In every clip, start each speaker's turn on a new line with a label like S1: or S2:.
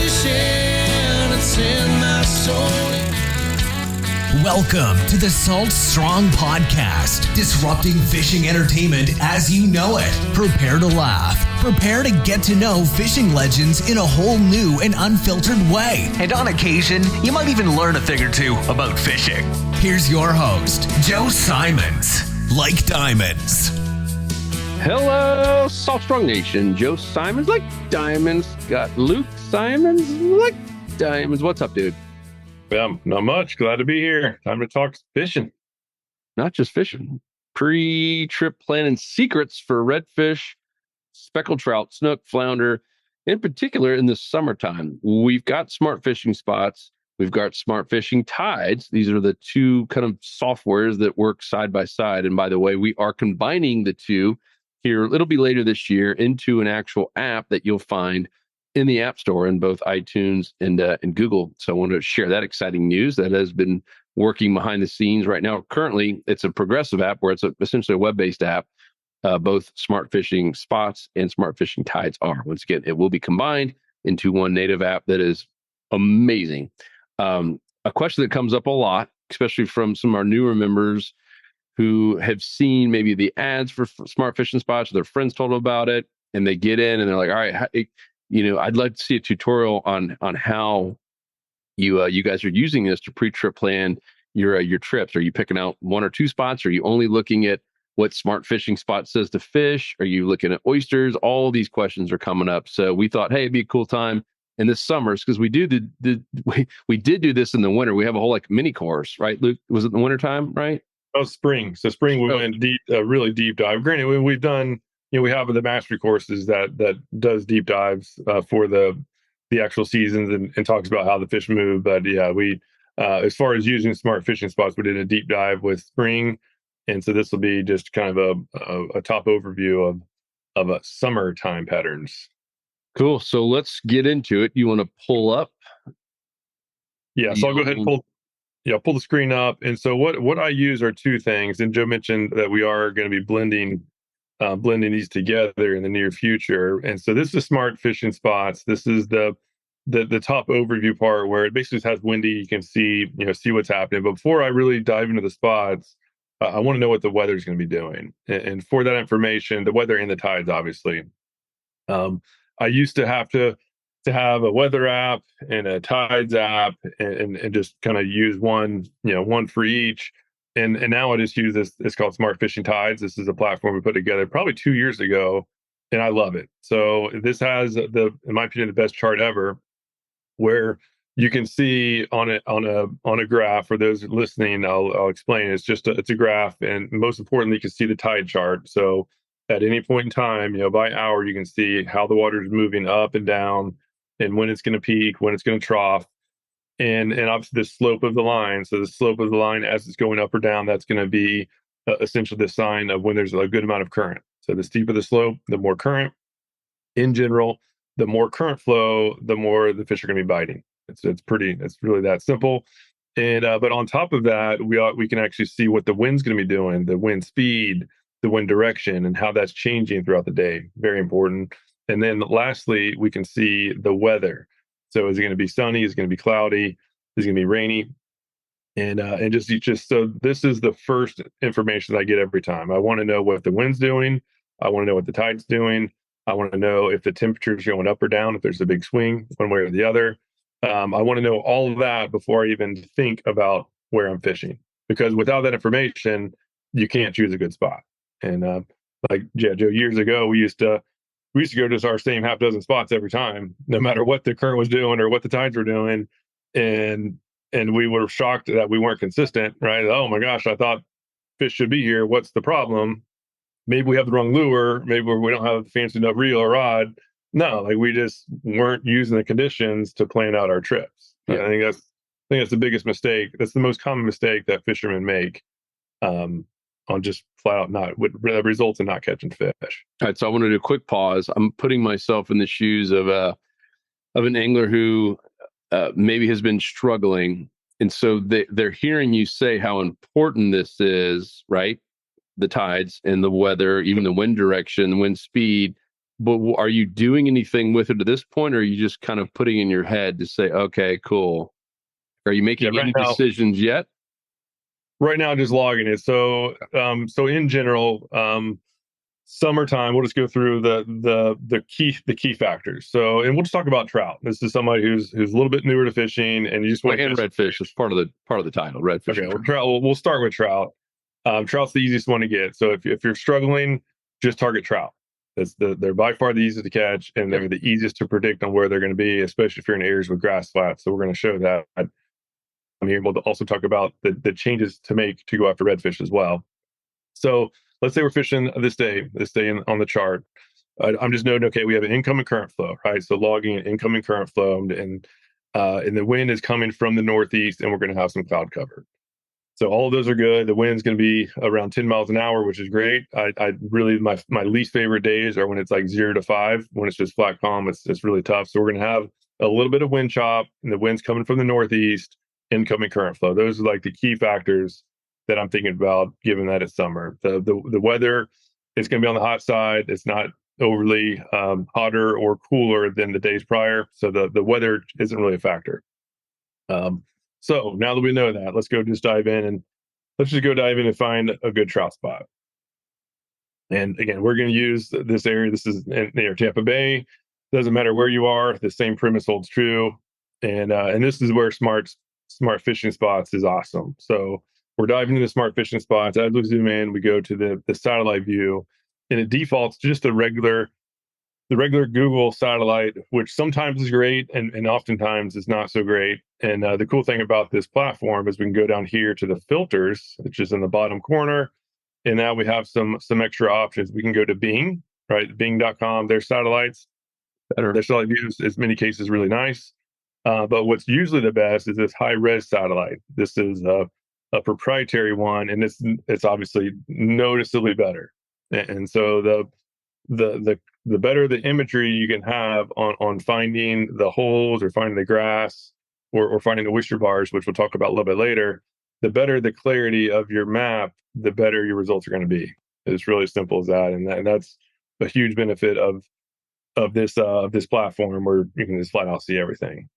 S1: fishing, it's in my soul.
S2: Welcome to the Salt Strong Podcast, disrupting fishing entertainment as you know it. Prepare to laugh. Prepare to get to know fishing legends in a whole new and unfiltered way. And on occasion, you might even learn a thing or two about fishing. Here's your host, Joe Simons. Like diamonds.
S3: Hello, Salt Strong Nation. Joe Simons, like diamonds. Got Luke Simons, like diamonds. What's up, dude?
S4: Yeah, not much. Glad to be here. Time to talk fishing.
S3: Not just fishing. Pre-trip planning secrets for redfish, speckled trout, snook, flounder. In particular, in the summertime, we've got smart fishing spots. We've got smart fishing tides. These are the two kind of softwares that work side by side. And by the way, we are combining the two here. It'll be later this year into an actual app that you'll find in the App Store in both iTunes and Google. So I wanted to share that exciting news that has been working behind the scenes right now. Currently, it's a progressive app where it's essentially a web-based app. Both smart fishing spots and smart fishing tides are. Once again, it will be combined into one native app that is amazing. A question that comes up a lot, especially from some of our newer members who have seen maybe the ads for smart fishing spots, or their friends told them about it, and they get in and they're like, all right, I'd like to see a tutorial on how you guys are using this to pre-trip plan your trips. Are you picking out one or two spots? Are you only looking at what smart fishing spot says to fish? Are you looking at oysters? All these questions are coming up. So we thought, hey, it'd be a cool time in this summer, because we we did do this in the winter. We have a whole mini course, right, Luke? Was it the winter time, right?
S4: Oh, spring. So spring we went deep, really deep dive. Granted, we've done. We have the mastery courses that does deep dives for the actual seasons and talks about how the fish move. But yeah, we as far as using smart fishing spots, we did a deep dive with spring, and so this will be just kind of a top overview of a summertime patterns.
S3: Cool. So let's get into it. You want to pull up?
S4: Yeah. So I'll go ahead and pull the screen up. And so what I use are two things. And Joe mentioned that we are going to be blending these together in the near future. And so this is smart fishing spots. This is the top overview part where it basically just has windy. You can see what's happening. But before I really dive into the spots, I want to know what the weather is going to be doing. And for that information, the weather and the tides, obviously. I used to have to have a weather app and a tides app and just kind of use one for each. And now I just use this. It's called Smart Fishing Tides. This is a platform we put together probably 2 years ago, and I love it. So this has in my opinion, the best chart ever, where you can see on a graph. For those listening, I'll explain. It's a graph, and most importantly, you can see the tide chart. So at any point in time, by hour, you can see how the water is moving up and down, and when it's going to peak, when it's going to trough. And obviously the slope of the line. So the slope of the line as it's going up or down, that's going to be essentially the sign of when there's a good amount of current. So the steeper the slope, the more current. In general, the more current flow, the more the fish are going to be biting. It's really that simple. And but on top of that, we can actually see what the wind's going to be doing, the wind speed, the wind direction, and how that's changing throughout the day. Very important. And then lastly, we can see the weather. So is it going to be sunny? Is it going to be cloudy? Is it going to be rainy? And just so this is the first information that I get every time. I want to know what the wind's doing. I want to know what the tide's doing. I want to know if the temperature's going up or down, if there's a big swing one way or the other. I want to know all of that before I even think about where I'm fishing, because without that information, you can't choose a good spot. And Joe, years ago, we used to go to our same half dozen spots every time, no matter what the current was doing or what the tides were doing. And we were shocked that we weren't consistent, right? Oh my gosh, I thought fish should be here. What's the problem? Maybe we have the wrong lure. Maybe we don't have a fancy enough reel or rod. No, we just weren't using the conditions to plan out our trips.
S3: Yeah.
S4: I think that's the biggest mistake. That's the most common mistake that fishermen make. On just flat out results in not catching fish.
S3: All right, so I want to do a quick pause. I'm putting myself in the shoes of an angler who maybe has been struggling, and so they're hearing you say how important this is, right? The tides and the weather, even the wind direction, the wind speed, But are you doing anything with it at this point, or are you just kind of putting in your head to say, okay, cool? Are you making any decisions yet?
S4: Right now, just logging it. So, so in general, summertime, we'll just go through the key factors. So, and we'll just talk about trout. This is somebody who's a little bit newer to fishing, and you just want
S3: and redfish is part of the title. Redfish.
S4: Okay, we'll start with trout. Trout's the easiest one to get. So if you're struggling, just target trout. They're by far the easiest to catch, and they're the easiest to predict on where they're going to be, especially if you're in areas with grass flats. So we're going to show that. I'm here to also talk about the changes to make to go after redfish as well. So let's say we're fishing this day on the chart. I'm just noting, okay, we have an incoming current flow, right? So logging an incoming current flow, and the wind is coming from the northeast, and we're going to have some cloud cover. So all of those are good. The wind's going to be around 10 miles an hour, which is great. I really, my least favorite days are when it's like 0 to 5. When it's just flat calm, it's really tough. So we're going to have a little bit of wind chop, and the wind's coming from the northeast, incoming current flow. Those are like the key factors that I'm thinking about, given that it's summer. The weather, it's going to be on the hot side. It's not overly hotter or cooler than the days prior. So the weather isn't really a factor. So now that we know that, let's just dive in and find a good trout spot. And again, we're going to use this area. This is near Tampa Bay. Doesn't matter where you are. The same premise holds true. And this is where smart fishing spots is awesome. So we're diving into smart fishing spots. As we zoom in, we go to the satellite view, and it defaults to just the regular Google satellite, which sometimes is great and oftentimes is not so great. And the cool thing about this platform is we can go down here to the filters, which is in the bottom corner. And now we have some extra options. We can go to Bing, right? Bing.com, their satellites. Their satellite views, in many cases, really nice. But what's usually the best is this high-res satellite. This is a proprietary one, and it's obviously noticeably better. And so the better the imagery you can have on finding the holes or finding the grass or finding the oyster bars, which we'll talk about a little bit later, the better the clarity of your map, the better your results are going to be. It's really as simple as that, and that's a huge benefit of this platform, where you can just flat out see everything.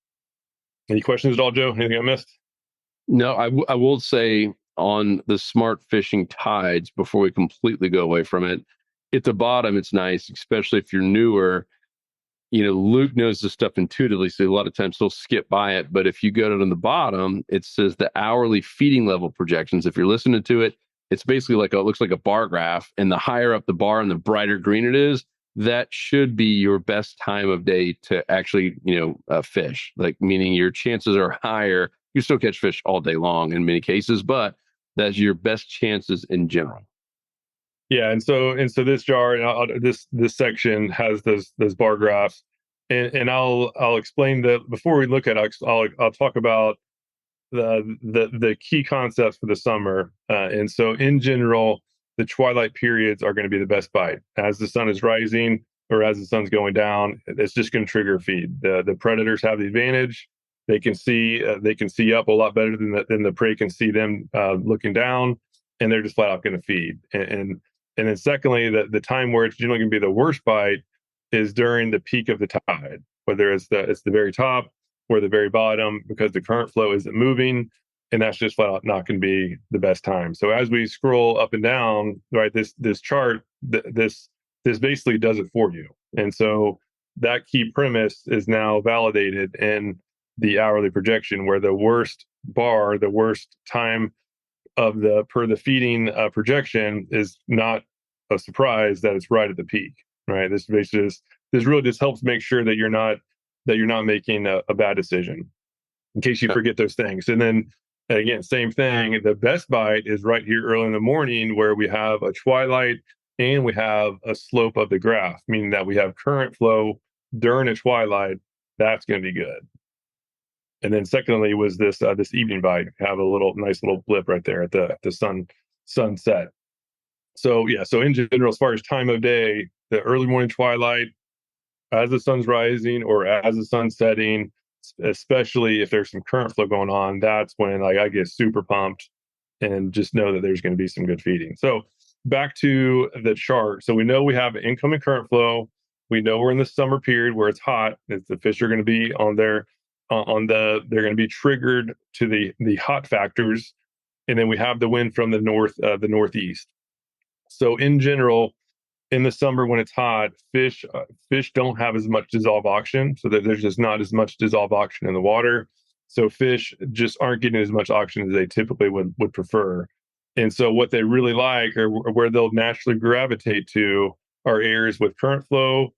S4: Any questions at all, Joe? Anything I missed?
S3: No, I will say on the smart fishing tides, before we completely go away from it, at the bottom, it's nice, especially if you're newer. Luke knows this stuff intuitively, so a lot of times he'll skip by it. But if you go down to the bottom, it says the hourly feeding level projections. If you're listening to it, it's basically it looks like a bar graph. And the higher up the bar and the brighter green it is, that should be your best time of day to actually, fish. Meaning your chances are higher. You still catch fish all day long in many cases, but that's your best chances in general.
S4: Yeah, and so this jar, this section has those bar graphs, and I'll explain that before we look at it. I'll talk about the key concepts for the summer. And so in general, the twilight periods are going to be the best bite. As the sun is rising or as the sun's going down, it's just going to trigger a feed. The predators have the advantage. They can see up a lot better than the prey can see them looking down, and they're just flat out going to feed. And then secondly, the time where it's generally going to be the worst bite is during the peak of the tide, whether it's the very top or the very bottom, because the current flow isn't moving, and that's just flat out not going to be the best time. So as we scroll up and down, right, this chart, this basically does it for you. And so that key premise is now validated in the hourly projection, where the worst bar, the worst time of per the feeding projection is not a surprise that it's right at the peak, right? This really just helps make sure that you're not making a bad decision, in case you forget those things. And then again, same thing. The best bite is right here early in the morning, where we have a twilight and we have a slope of the graph, meaning that we have current flow during a twilight. That's going to be good. And then secondly was this evening bite. Have a nice little blip right there at the sunset. So yeah, so in general, as far as time of day, the early morning twilight, as the sun's rising or as the sun's setting, especially if there's some current flow going on, that's when I get super pumped and just know that there's going to be some good feeding. So back to the chart. So we know we have incoming current flow. We know we're in the summer period where it's hot. The fish are going to be they're going to be triggered to the hot factors, and then we have the wind from the northeast. So in general, in the summer when it's hot, fish don't have as much dissolved oxygen, so that there's just not as much dissolved oxygen in the water. So fish just aren't getting as much oxygen as they typically would prefer. And so what they really like, or where they'll naturally gravitate to, are areas with current flow,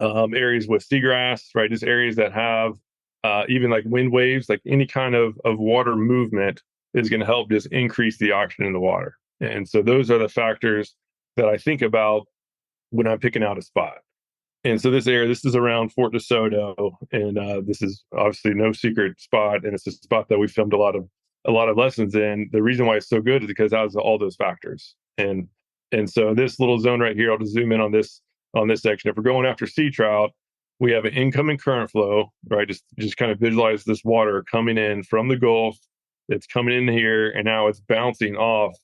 S4: areas with seagrass, right? Just areas that have even like wind waves, like any kind of water movement is going to help just increase the oxygen in the water. And so those are the factors that I think about when I'm picking out a spot. And so this is around Fort DeSoto, and this is obviously no secret spot, and it's a spot that we filmed a lot of lessons in. The reason why it's so good is because it has all those factors. And so this little zone right here, I'll just zoom in on this section. If we're going after sea trout, we have an incoming current flow, right? Just kind of visualize this water coming in from the Gulf. It's coming in here, and now it's bouncing off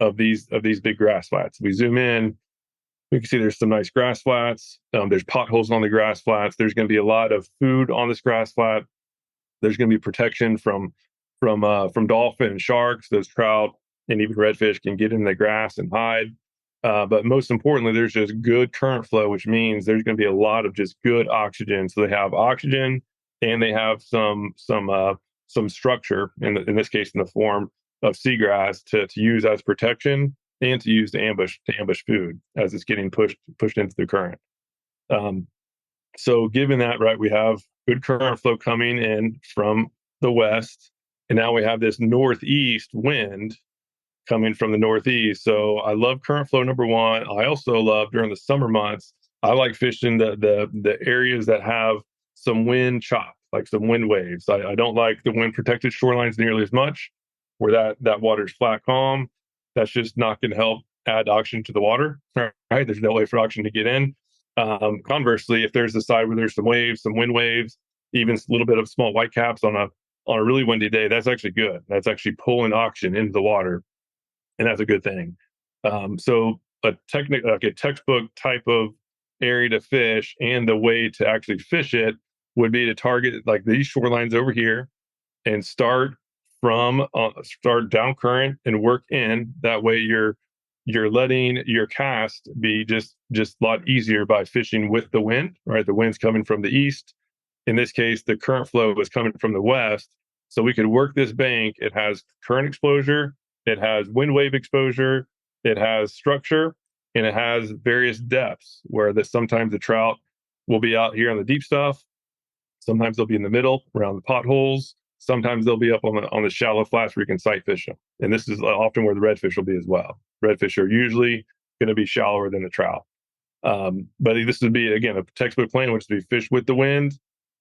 S4: of these big grass flats. We zoom in, we can see there's some nice grass flats. There's potholes on the grass flats. There's going to be a lot of food on this grass flat. There's going to be protection from dolphin and sharks. Those trout and even redfish can get in the grass and hide. But most importantly, there's just good current flow, which means there's going to be a lot of just good oxygen. So they have oxygen, and they have some structure in this case in the form of seagrass to use as protection and to use to ambush food as it's getting pushed into the current. So given that, right, we have good current flow coming in from the west, and now we have this northeast wind coming from the northeast. So I love current flow, number one. I also love during the summer months, I like fishing the areas that have some wind chop, like some wind waves. I don't like the wind protected shorelines nearly as much, where that water's flat calm. That's just not going to help add oxygen to the water, right? There's no way for oxygen to get in. Conversely, if there's a side where there's some waves, some wind waves, even a little bit of small whitecaps on a really windy day, that's actually good. That's actually pulling oxygen into the water, and that's a good thing. So a textbook type of area to fish, and the way to actually fish it would be to target like these shorelines over here and start down current and work in. That way you're letting your cast be just a lot easier by fishing with the wind, right? The wind's coming from the east. In this case, the current flow is coming from the west. So we could work this bank. It has current exposure, it has wind wave exposure, it has structure, and it has various depths where sometimes the trout will be out here on the deep stuff. Sometimes they'll be in the middle around the potholes. Sometimes they'll be up on the shallow flats where you can sight fish them. And this is often where the redfish will be as well. Redfish are usually going to be shallower than the trout. But this would be, again, a textbook plan, which would be fish with the wind,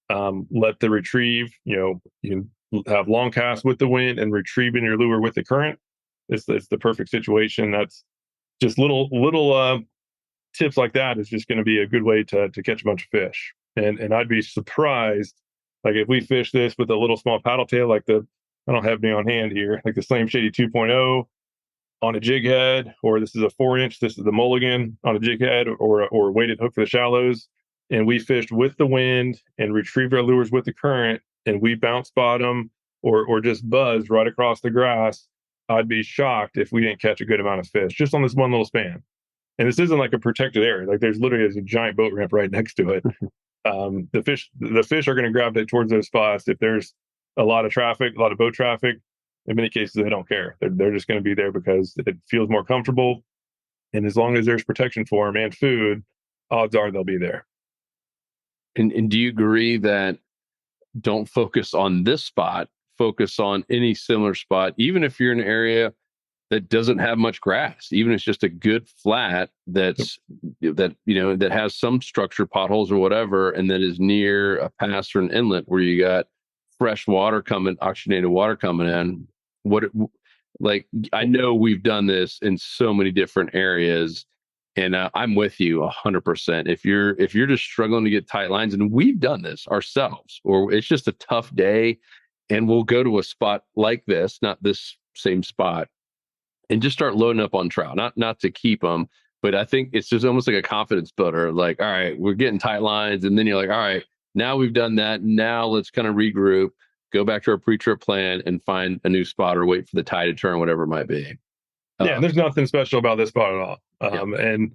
S4: let the retrieve, you can have long casts with the wind and retrieving your lure with the current. It's the perfect situation. That's just little tips like that is just going to be a good way to catch a bunch of fish. And I'd be surprised, like if we fish this with a little small paddle tail, like I don't have any on hand here, like the Slam Shady 2.0 on a jig head, or this is a 4-inch, this is the Mulligan on a jig head, or a weighted hook for the shallows. And we fished with the wind and retrieved our lures with the current, and we bounce bottom or just buzz right across the grass. I'd be shocked if we didn't catch a good amount of fish just on this one little span. And this isn't like a protected area. Like there's literally a giant boat ramp right next to it. The fish are going to gravitate towards those spots. If there's a lot of traffic, a lot of boat traffic, in many cases, they don't care. They're just going to be there because it feels more comfortable. And as long as there's protection for them and food, odds are they'll be there.
S3: And do you agree that don't focus on this spot, focus on any similar spot, even if you're in an area that doesn't have much grass, even if it's just a good flat that has some structure, potholes or whatever, and that is near a pass or an inlet where you got fresh water coming, oxygenated water coming in? I know we've done this in so many different areas, and I'm with you 100%. If you're just struggling to get tight lines, and we've done this ourselves, or it's just a tough day, and we'll go to a spot like this, not this same spot, and just start loading up on trout, not to keep them, But I think it's just almost like a confidence builder. Like, all right, we're getting tight lines. And then you're like, all right, now we've done that. Now let's kind of regroup, go back to our pre-trip plan and find a new spot or wait for the tide to turn, whatever it might be.
S4: Yeah, there's nothing special about this spot at all. And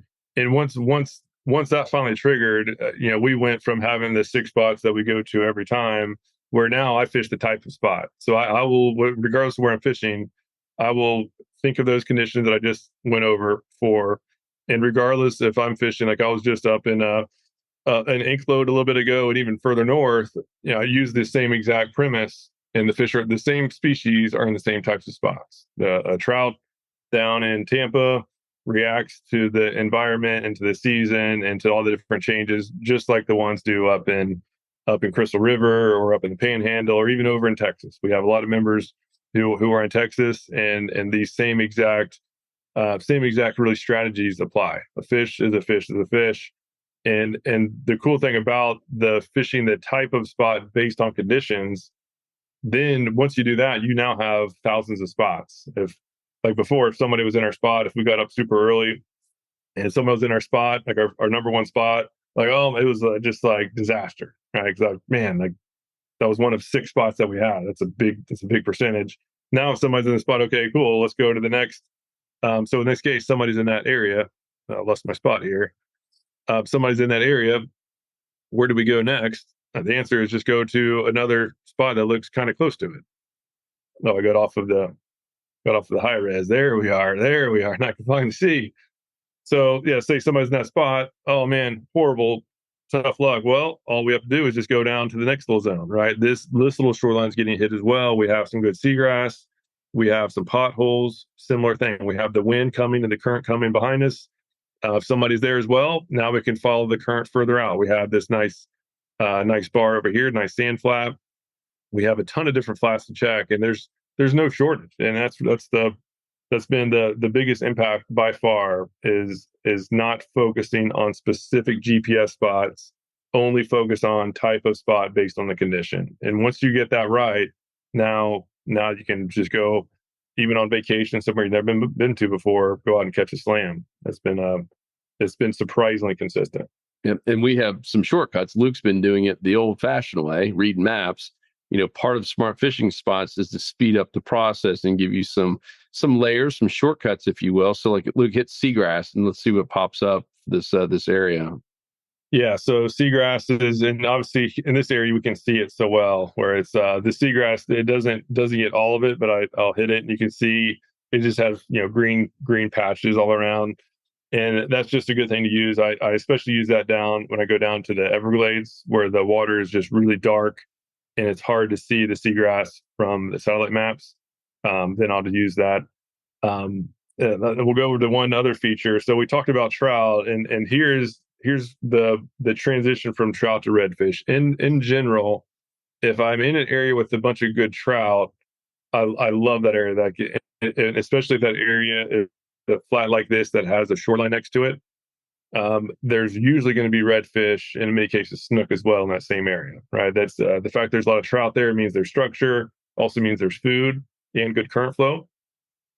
S4: once that finally triggered, we went from having the 6 spots that we go to every time, where now I fish the type of spot. So I will, regardless of where I'm fishing, I will think of those conditions that I just went over for, and regardless if I'm fishing, like I was just up in an ink load a little bit ago, and even further north, I use the same exact premise, and the fish are the same species are in the same types of spots. The trout down in Tampa reacts to the environment and to the season and to all the different changes, just like the ones do up in Crystal River or up in the Panhandle or even over in Texas. We have a lot of members who are in Texas, and these same exact really strategies apply. A fish is a fish is a fish. And the cool thing about the fishing the type of spot based on conditions, then once you do that, you now have thousands of spots. If like before, if somebody was in our spot, if we got up super early and someone was in our spot, like our number one spot, like, oh, it was just like disaster, right? Because man, like that was one of 6 spots that we had. That's a big percentage. Now, if somebody's in the spot, okay, cool, let's go to the next. So in this case, somebody's in that area. I lost my spot here. Somebody's in that area. Where do we go next? The answer is just go to another spot that looks kind of close to it. No, I got off of the high res. There we are. Now I can finally see. So yeah, say somebody's in that spot. Oh man, horrible, tough luck. Well, all we have to do is just go down to the next little zone, right? This little shoreline's getting hit as well. We have some good seagrass. We have some potholes. Similar thing. We have the wind coming and the current coming behind us. If somebody's there as well, now we can follow the current further out. We have this nice bar over here, nice sand flat. We have a ton of different flats to check, and there's no shortage. And that's been the biggest impact by far is not focusing on specific GPS spots, only focus on type of spot based on the condition. And once you get that right, now you can just go, even on vacation somewhere you've never been to before, go out and catch a slam. It's been surprisingly consistent.
S3: Yep. And we have some shortcuts. Luke's been doing it the old-fashioned way, reading maps. Part of smart fishing spots is to speed up the process and give you some layers, some shortcuts, if you will. So, like Luke hits seagrass, and let's see what pops up this area.
S4: Yeah, so seagrass is, and obviously in this area we can see it so well. Where it's the seagrass, it doesn't get all of it, but I'll hit it, and you can see it just has green patches all around, and that's just a good thing to use. I especially use that down when I go down to the Everglades, where the water is just really dark, and it's hard to see the seagrass from the satellite maps. Then I'll use that. We'll go over to one other feature. So we talked about trout, and here's the transition from trout to redfish. In general, if I'm in an area with a bunch of good trout, I love that area. And especially if that area is a flat like this that has a shoreline next to it. There's usually going to be redfish, and in many cases snook as well in that same area, right? That's the fact there's a lot of trout there means there's structure, also means there's food and good current flow.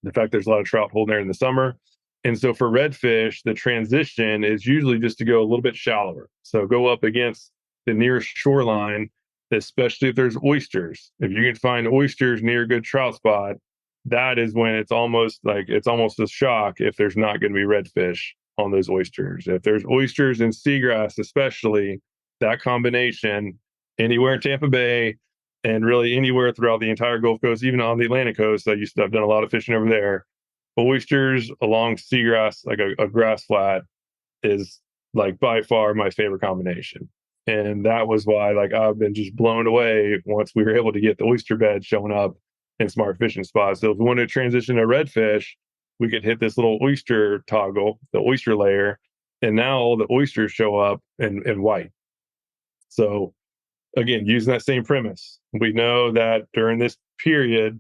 S4: The fact there's a lot of trout holding there in the summer. And so for redfish, the transition is usually just to go a little bit shallower. So go up against the nearest shoreline, especially if there's oysters. If you can find oysters near a good trout spot, that is when it's almost a shock if there's not going to be redfish on those oysters. If there's oysters and seagrass, especially, that combination anywhere in Tampa Bay and really anywhere throughout the entire Gulf Coast, even on the Atlantic coast, I've done a lot of fishing over there. Oysters along seagrass, like a grass flat, is like by far my favorite combination. And that was why I've been just blown away once we were able to get the oyster bed showing up in smart fishing spots. So if we wanted to transition to redfish, we could hit this little oyster toggle, the oyster layer, and now all the oysters show up in white. So again, using that same premise, we know that during this period,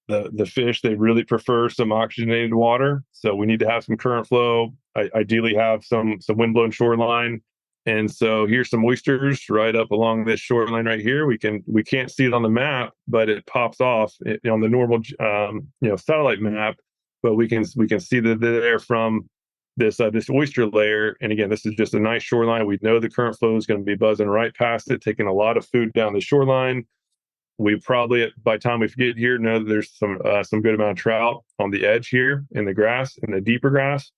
S4: the fish, they really prefer some oxygenated water. So we need to have some current flow, ideally have some windblown shoreline. And so here's some oysters right up along this shoreline right here. We can't see it on the map, but it pops off on the normal satellite map. But we can see that they're there from this oyster layer. And again, this is just a nice shoreline. We know the current flow is going to be buzzing right past it, taking a lot of food down the shoreline. We probably, by the time we get here, know that there's some good amount of trout on the edge here in the grass, in the deeper grass.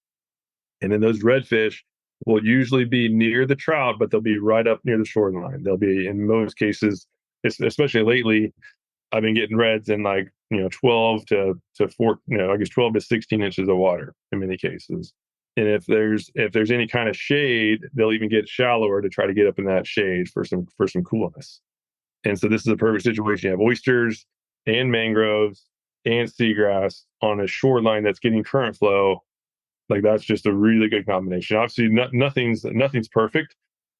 S4: And then those redfish will usually be near the trout, but they'll be right up near the shoreline. They'll be, in most cases, especially lately, I've been getting reds in 12 to 4, I guess 12 to 16 inches of water in many cases. And if there's any kind of shade, they'll even get shallower to try to get up in that shade for some coolness. And so this is a perfect situation. You have oysters and mangroves and seagrass on a shoreline that's getting current flow. Like, that's just a really good combination. Obviously, nothing's perfect,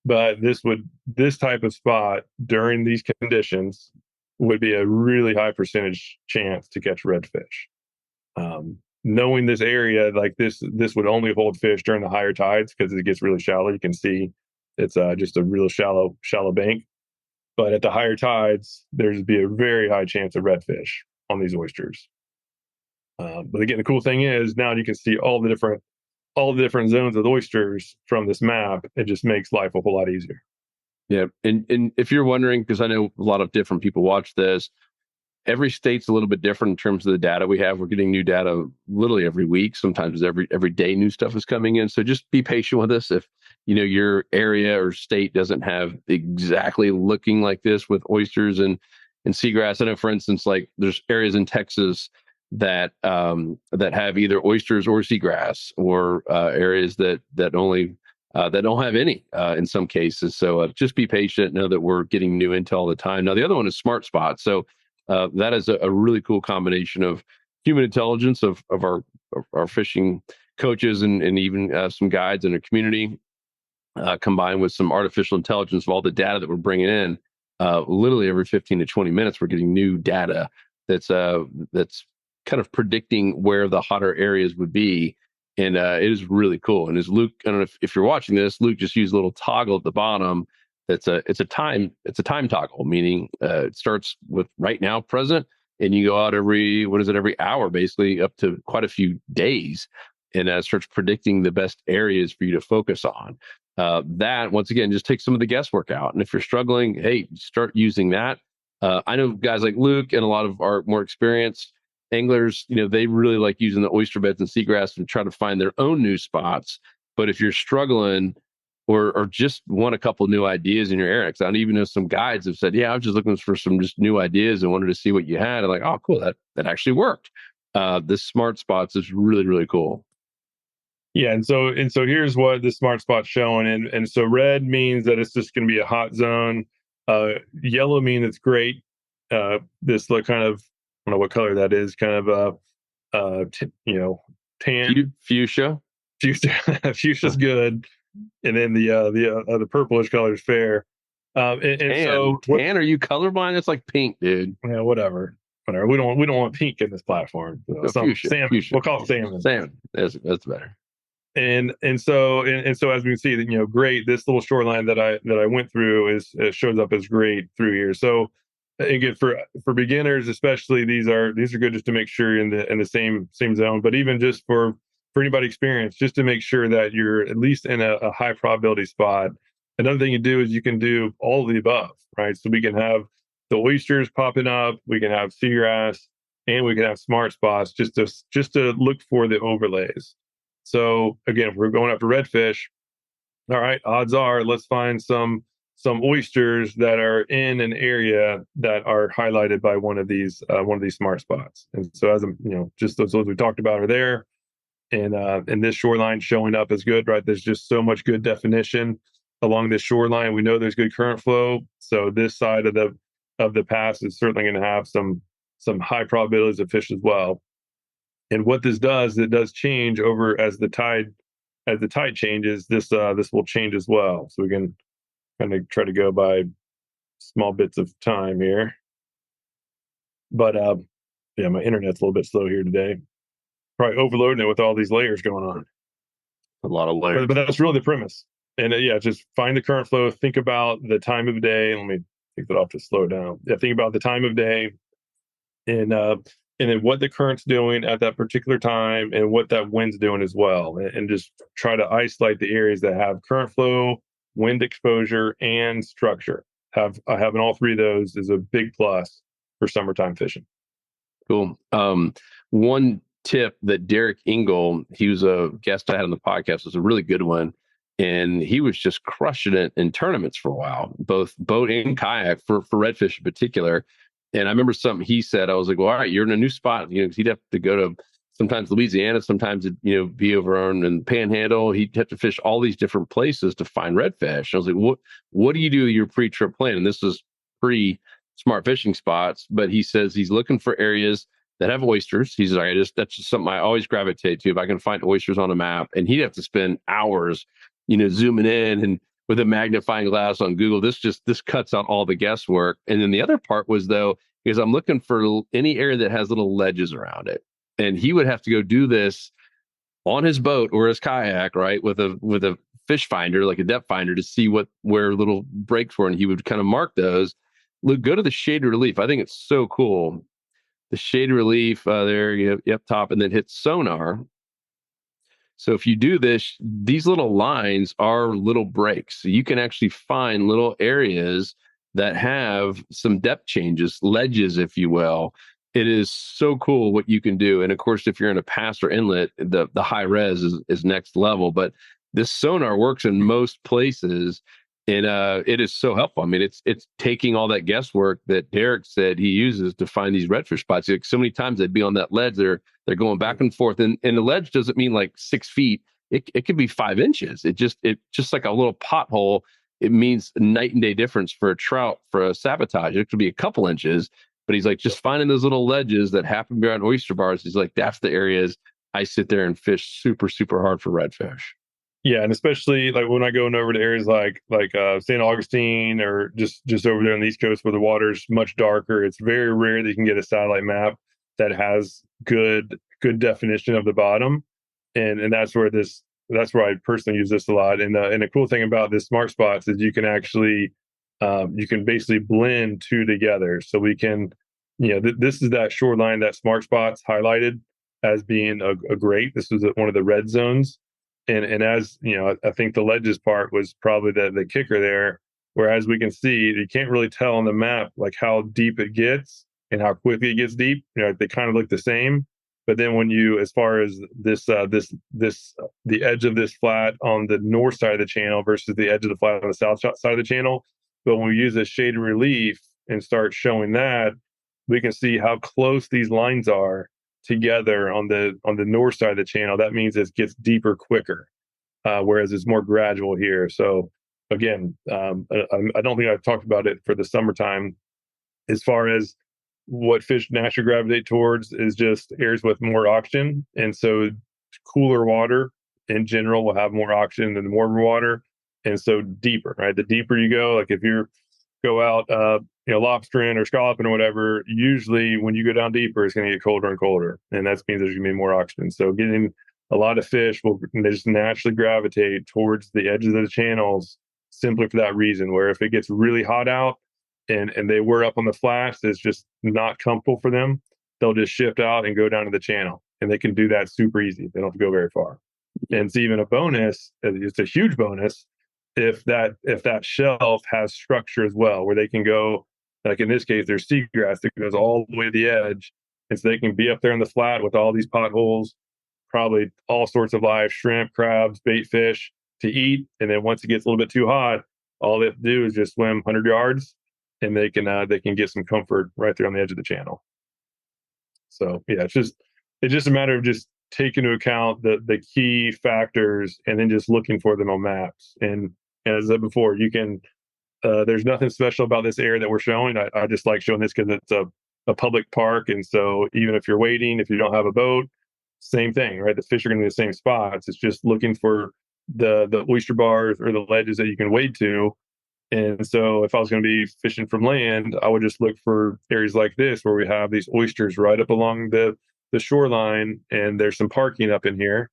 S4: but this type of spot during these conditions would be a really high percentage chance to catch redfish. Knowing this area, like this would only hold fish during the higher tides because it gets really shallow. You can see it's just a real shallow bank. But at the higher tides, there's be a very high chance of redfish on these oysters. But again, the cool thing is now you can see all the different zones of the oysters from this map. It just makes life a whole lot easier.
S3: Yeah, and if you're wondering, because I know a lot of different people watch this, every state's a little bit different in terms of the data we have. We're getting new data literally every week. Sometimes every day new stuff is coming in. So just be patient with us. If your area or state doesn't have exactly looking like this with oysters and seagrass. I know, for instance, like there's areas in Texas that have either oysters or seagrass, or areas that only that don't have any in some cases. So just be patient. Know that we're getting new intel all the time. Now, the other one is smart spots. So that is a really cool combination of human intelligence of our fishing coaches and even some guides in the community, combined with some artificial intelligence of all the data that we're bringing in. Literally every 15 to 20 minutes, we're getting new data that's kind of predicting where the hotter areas would be. And it is really cool. And as Luke, I don't know if you're watching this, Luke just used a little toggle at the bottom. It's a time toggle, meaning it starts with right now present, and you go out every hour, basically up to quite a few days, and starts predicting the best areas for you to focus on. That, once again, just takes some of the guesswork out. And if you're struggling, hey, start using that. I know guys like Luke and a lot of our more experienced anglers, they really like using the oyster beds and seagrass to try to find their own new spots. But if you're struggling or just want a couple new ideas in your area, because I even know some guides have said, yeah, I was just looking for some just new ideas and wanted to see what you had. I'm like, oh, cool, that actually worked. This smart spots is really, really cool.
S4: Yeah, and so here's what the smart spot's showing, and so red means that it's just going to be a hot zone. Yellow means it's great. This look kind of, I don't know what color that is, kind of tan.
S3: Fuchsia.
S4: Fuchsia's good, and then the purplish color is fair. So
S3: tan? Are you colorblind? It's like pink, dude.
S4: Yeah, whatever. We don't want pink in this platform.
S3: Fuchsia.
S4: Salmon.
S3: Fuchsia.
S4: We'll call it salmon.
S3: Salmon. That's better.
S4: And so as we can see, great. This little shoreline that I went through shows up as great through here. So again, for beginners especially, these are good just to make sure you're in the same zone. But even just for anybody experienced, just to make sure that you're at least in a high probability spot. Another thing you do is you can do all of the above, right? So we can have the oysters popping up, we can have seagrass, and we can have smart spots just to look for the overlays. So again, if we're going after redfish, all right, odds are let's find some oysters that are in an area that are highlighted by one of these smart spots. And so as just those we talked about are there, and this shoreline showing up as good, right? There's just so much good definition along this shoreline. We know there's good current flow, so this side of the pass is certainly going to have some high probabilities of fish as well. And what this does, it does change over as the tide changes. This will change as well. So we can kind of try to go by small bits of time here. But yeah, my internet's a little bit slow here today. Probably overloading it with all these layers going on.
S3: A lot of layers.
S4: But that's really the premise. And yeah, just find the current flow. Think about the time of day. Let me take that off to slow it down. Yeah, think about the time of day. And and then what the current's doing at that particular time and what that wind's doing as well. And just try to isolate the areas that have current flow, wind exposure, and structure. Having all three of those is a big plus for summertime fishing.
S3: Cool. One tip that Derek Engel, he was a guest I had on the podcast, was a really good one. And he was just crushing it in tournaments for a while, both boat and kayak for redfish in particular. And I remember something he said. I was like, well, all right, you're in a new spot. You know, 'cause he'd have to go to sometimes Louisiana, sometimes it, you know, be over on in the Panhandle. He'd have to fish all these different places to find redfish. I was like, what do you do your pre-trip plan? And this is pre-smart fishing spots. But he says he's looking for areas that have oysters. He's like, that's just something I always gravitate to. If I can find oysters on a map, and he'd have to spend hours, you know, zooming in and with a magnifying glass on Google. This cuts out all the guesswork. And then the other part was, though, is I'm looking for any area that has little ledges around it. And he would have to go do this on his boat or his kayak, right, with a fish finder, like a depth finder, to see where little breaks were, and he would kind of mark those. Look, go to the shaded relief. I think it's so cool. The shaded relief there, yep, top, and then hit sonar. So if you do this, these little lines are little breaks. So you can actually find little areas that have some depth changes, ledges, if you will. It is so cool what you can do. And of course, if you're in a pass or inlet, the high res is next level. But this sonar works in most places, and it is so helpful. I mean, it's taking all that guesswork that Derek said he uses to find these redfish spots. Like, so many times they'd be on that ledge, they're going back and forth, and the ledge doesn't mean like 6 feet. It could be 5 inches. It just like a little pothole. It means night and day difference for a trout, for a sabotage. It could be a couple inches, but he's like, just finding those little ledges that happen behind oyster bars. He's like, that's the areas I sit there and fish super, super hard for redfish.
S4: Yeah, and especially like when I go over to areas like St. Augustine, or just over there on the East Coast where the water's much darker, it's very rare that you can get a satellite map that has good definition of the bottom, and that's where I personally use this a lot. And the cool thing about this Smart Spots is you can actually you can basically blend two together. So we can, this is that shoreline that Smart Spots highlighted as being a great. This was one of the red zones. And as you know, I think the ledges part was probably the kicker there. Whereas we can see, you can't really tell on the map like how deep it gets and how quickly it gets deep. They kind of look the same. But then when you, as far as the edge of this flat on the north side of the channel versus the edge of the flat on the south side of the channel, but when we use a shaded relief and start showing that, we can see how close these lines are together on the north side of the channel. That means it gets deeper quicker, whereas it's more gradual here. So again, I don't think I've talked about it for the summertime. As far as what fish naturally gravitate towards is just areas with more oxygen, and so cooler water in general will have more oxygen than warmer water, and so deeper. Right, the deeper you go, like if you go out, lobstering or scalloping or whatever, usually when you go down deeper, it's going to get colder and colder. And that means there's going to be more oxygen. So getting a lot of fish they just naturally gravitate towards the edges of the channels simply for that reason, where if it gets really hot out and they were up on the flats, it's just not comfortable for them, they'll just shift out and go down to the channel. And they can do that super easy. They don't have to go very far. And it's even a bonus. It's a huge bonus if that shelf has structure as well, where they can go, like in this case, there's seagrass that goes all the way to the edge. And so they can be up there in the flat with all these potholes, probably all sorts of live shrimp, crabs, bait fish to eat. And then once it gets a little bit too hot, all they have to do is just swim 100 yards and they can get some comfort right there on the edge of the channel. So yeah, it's just a matter of just taking into account the key factors and then just looking for them on maps. And as I said before, you can, there's nothing special about this area that we're showing. I just like showing this because it's a public park. And so even if you're waiting, if you don't have a boat, same thing, right? The fish are going to be the same spots. It's just looking for the oyster bars or the ledges that you can wade to. And so if I was going to be fishing from land, I would just look for areas like this where we have these oysters right up along the shoreline, and there's some parking up in here.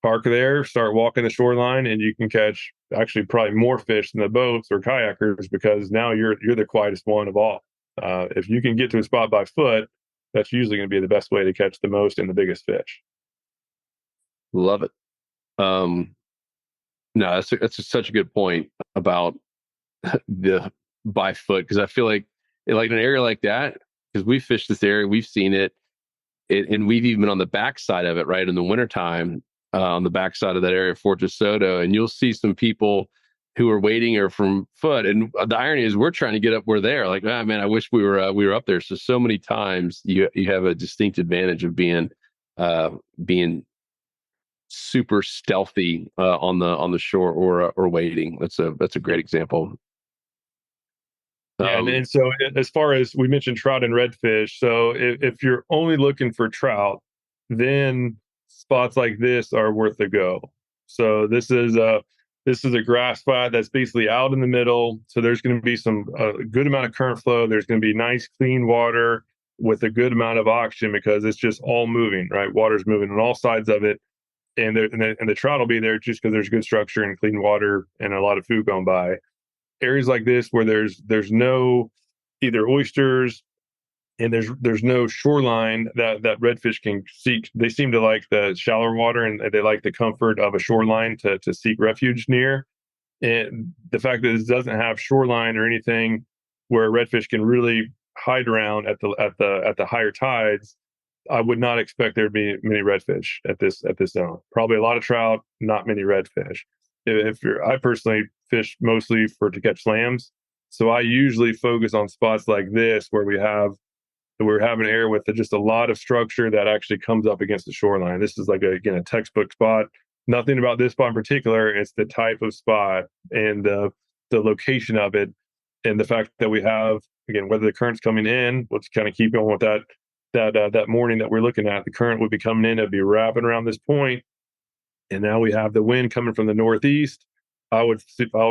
S4: Park there, start walking the shoreline, and you can catch actually probably more fish than the boats or kayakers, because now you're the quietest one of all. If you can get to a spot by foot, that's usually going to be the best way to catch the most and the biggest fish.
S3: Love it. No, that's such a good point about the by foot, because I feel like in an area like that, because we fished this area, we've seen it, and we've even been on the backside of it, right, in the wintertime, on the backside of that area, Fort DeSoto, and you'll see some people who are waiting or from foot. And the irony is we're trying to get up where they're like, ah, man, I wish we were up there. So many times you have a distinct advantage of being super stealthy on the shore or waiting. That's a great example.
S4: Yeah, and so as far as we mentioned trout and redfish, so if you're only looking for trout, then spots like this are worth a go. So this is a grass spot that's basically out in the middle. So there's going to be a good amount of current flow. There's going to be nice clean water with a good amount of oxygen because it's just all moving, right? Water's moving on all sides of it, and the trout will be there just because there's good structure and clean water and a lot of food going by. Areas like this where there's no either oysters and there's no shoreline that redfish can seek. They seem to like the shallower water and they like the comfort of a shoreline to seek refuge near. And the fact that this doesn't have shoreline or anything where redfish can really hide around at the higher tides, I would not expect there to be many redfish at this zone. Probably a lot of trout, not many redfish. I personally fish mostly to catch lambs, so I usually focus on spots like this where we have an area with just a lot of structure that actually comes up against the shoreline. This is a textbook spot. Nothing about this spot in particular. It's the type of spot and the location of it, and the fact that we have, again, whether the current's coming in, let's kind of keep going with that morning that we're looking at. The current would be coming in, it'd be wrapping around this point. And now we have the wind coming from the northeast. I would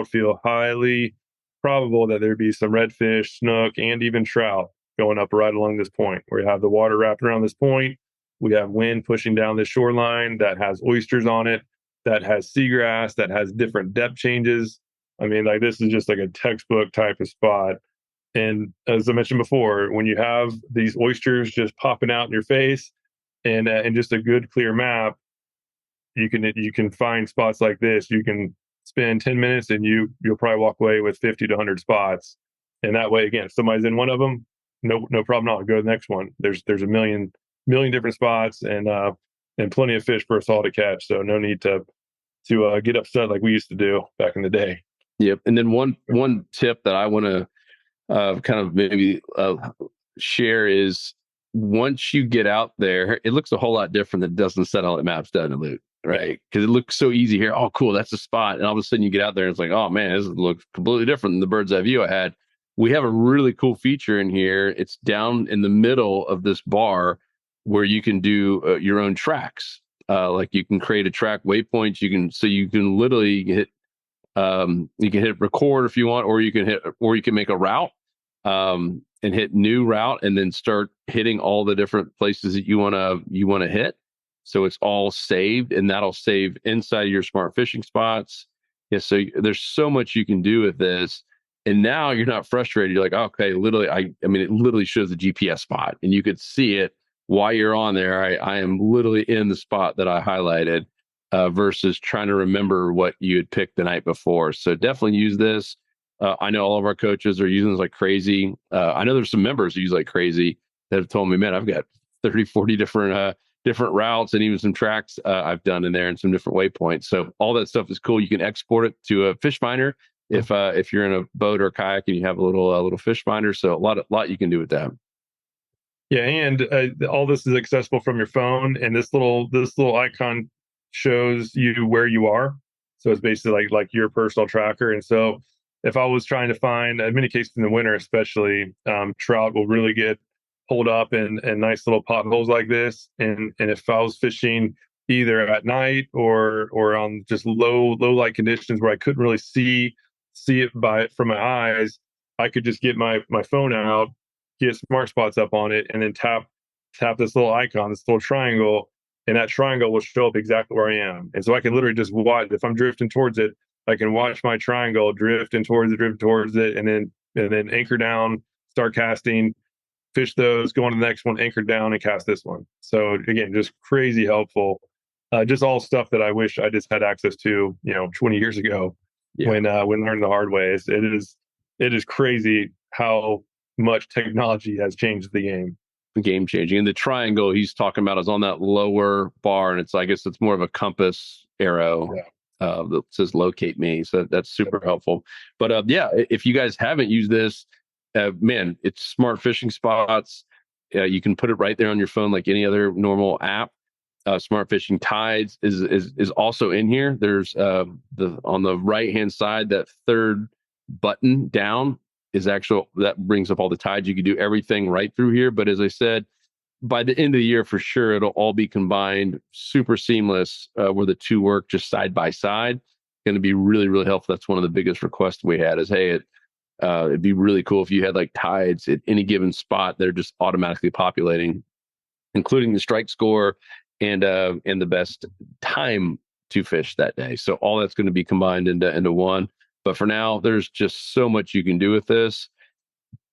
S4: feel highly probable that there'd be some redfish, snook, and even trout going up right along this point. Where you have the water wrapped around this point. We have wind pushing down the shoreline that has oysters on it, that has seagrass, that has different depth changes. I mean, this is just like a textbook type of spot. And as I mentioned before, when you have these oysters just popping out in your face and just a good clear map, you can find spots like this. You can spend 10 minutes and you'll probably walk away with 50 to 100 spots. And that way, again, if somebody's in one of them, no problem. I'll go to the next one. There's a million different spots and plenty of fish for us all to catch. So no need to get upset like we used to do back in the day.
S3: Yep. And then one tip that I want to kind of maybe share is, once you get out there, it looks a whole lot different than it does in the satellite maps down in Luke, right? Because it looks so easy here. Oh, cool, that's a spot. And all of a sudden you get out there and it's like, oh man, this looks completely different than the bird's eye view I had. We have a really cool feature in here. It's down in the middle of this bar where you can do your own tracks. Like you can create a track waypoint. You can literally hit record if you want, or you can make a route. And hit new route and then start hitting all the different places that you want to hit. So it's all saved, and that'll save inside your smart fishing spots. Yeah. So there's so much you can do with this. And now you're not frustrated. You're like, okay, literally, it literally shows the GPS spot and you could see it while you're on there. I am literally in the spot that I highlighted versus trying to remember what you had picked the night before. So definitely use this. I know all of our coaches are using this like crazy. I know there's some members who use like crazy that have told me, man, I've got 30, 40 different routes and even some tracks I've done in there and some different waypoints. So all that stuff is cool. You can export it to a fish finder if you're in a boat or a kayak and you have a little fish finder. So a lot you can do with that.
S4: Yeah, and all this is accessible from your phone, and this little icon shows you where you are. So it's basically like your personal tracker. And so if I was trying to find, in many cases in the winter especially, trout will really get pulled up in nice little potholes like this. And if I was fishing either at night or on just low light conditions where I couldn't really see it from my eyes, I could just get my phone out, get smart spots up on it, and then tap this little icon, this little triangle, and that triangle will show up exactly where I am. And so I can literally just watch. If I'm drifting towards it, I can watch my triangle drifting towards it, and then anchor down, start casting, fish those, go on to the next one, anchor down, and cast this one. So again, just crazy helpful. Just all stuff that I wish I just had access to, 20 years ago when learning the hard way. It is crazy how much technology has changed the game.
S3: Game changing. And the triangle he's talking about is on that lower bar, and I guess it's more of a compass arrow that says locate me. So that's super helpful. But if you guys haven't used this, man, it's smart fishing spots. You can put it right there on your phone like any other normal app. Smart Fishing Tides is also in here. There's on the right hand side, that third button down is that brings up all the tides. You can do everything right through here. But as I said, by the end of the year, for sure, it'll all be combined, super seamless, where the two work just side by side. Going to be really, really helpful. That's one of the biggest requests we had is, hey, it'd be really cool if you had like tides at any given spot. They're just automatically populating, including the strike score and the best time to fish that day. So all that's going to be combined into one. But for now, there's just so much you can do with this.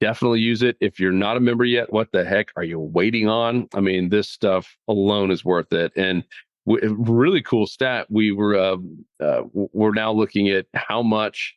S3: Definitely use it. If you're not a member yet, what the heck are you waiting on? I mean, this stuff alone is worth it. And really cool stat. We're now looking at how much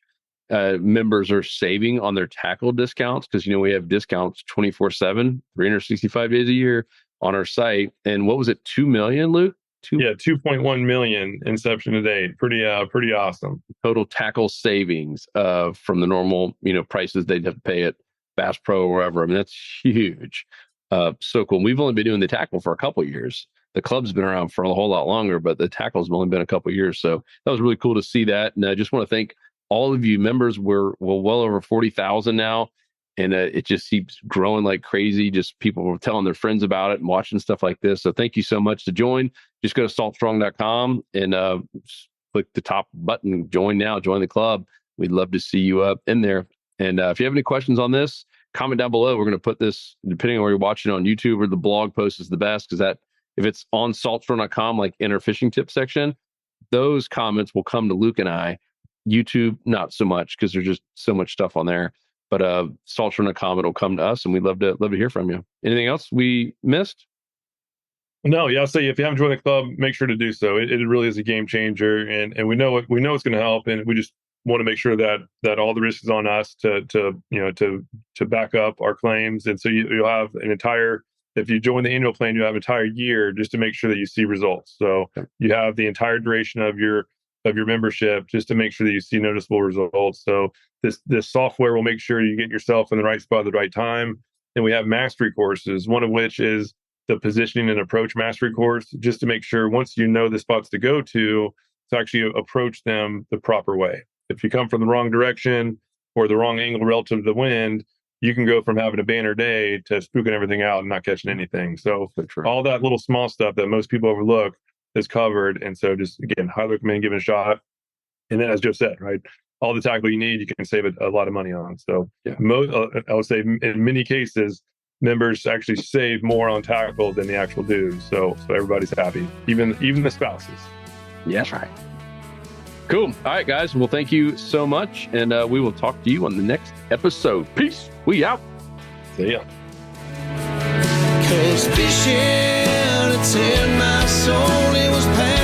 S3: members are saving on their tackle discounts, because we have discounts 24/7, 365 days a year on our site. And what was it, 2 million, Luke?
S4: 2.1 million inception to date. Pretty awesome.
S3: Total tackle savings from the normal prices they'd have to pay at Bass Pro or wherever. I mean, that's huge. So cool. We've only been doing the tackle for a couple of years. The club's been around for a whole lot longer, but the tackle's only been a couple of years. So that was really cool to see that. And I just want to thank all of you members. We're well over 40,000 now. And it just keeps growing like crazy. Just people were telling their friends about it and watching stuff like this. So thank you so much. To join, just go to saltstrong.com and click the top button, join now, join the club. We'd love to see you up in there. And if you have any questions on this, comment down below. We're going to put this, depending on where you're watching on YouTube or the blog post is the best, because if it's on saltstrong.com, like in our fishing tip section, those comments will come to Luke and I. YouTube, not so much, because there's just so much stuff on there. But saltstrong.com, it'll come to us, and we'd love to hear from you. Anything else we missed?
S4: No, I'll say if you haven't joined the club, make sure to do so. It really is a game changer, and we know it's going to help, and we just want to make sure that all the risk is on us to back up our claims. And so you'll have an entire, if you join the annual plan, you have an entire year just to make sure that you see results. So you have the entire duration of your membership just to make sure that you see noticeable results. So this software will make sure you get yourself in the right spot at the right time. And we have mastery courses, one of which is the positioning and approach mastery course, just to make sure once you know the spots to go to actually approach them the proper way. If you come from the wrong direction or the wrong angle relative to the wind, you can go from having a banner day to spooking everything out and not catching anything. So all that little small stuff that most people overlook is covered. And so just, again, highly recommend giving it a shot. And then, as Joe said, right, all the tackle you need, you can save a lot of money on. So I would say in many cases, members actually save more on tackle than the actual dues. So everybody's happy, even the spouses.
S3: Yeah, that's right. Cool. All right, guys. Well, thank you so much. And we will talk to you on the next episode. Peace. We out.
S4: See ya.
S1: 'Cause fishing, it's in my soul. It was pain.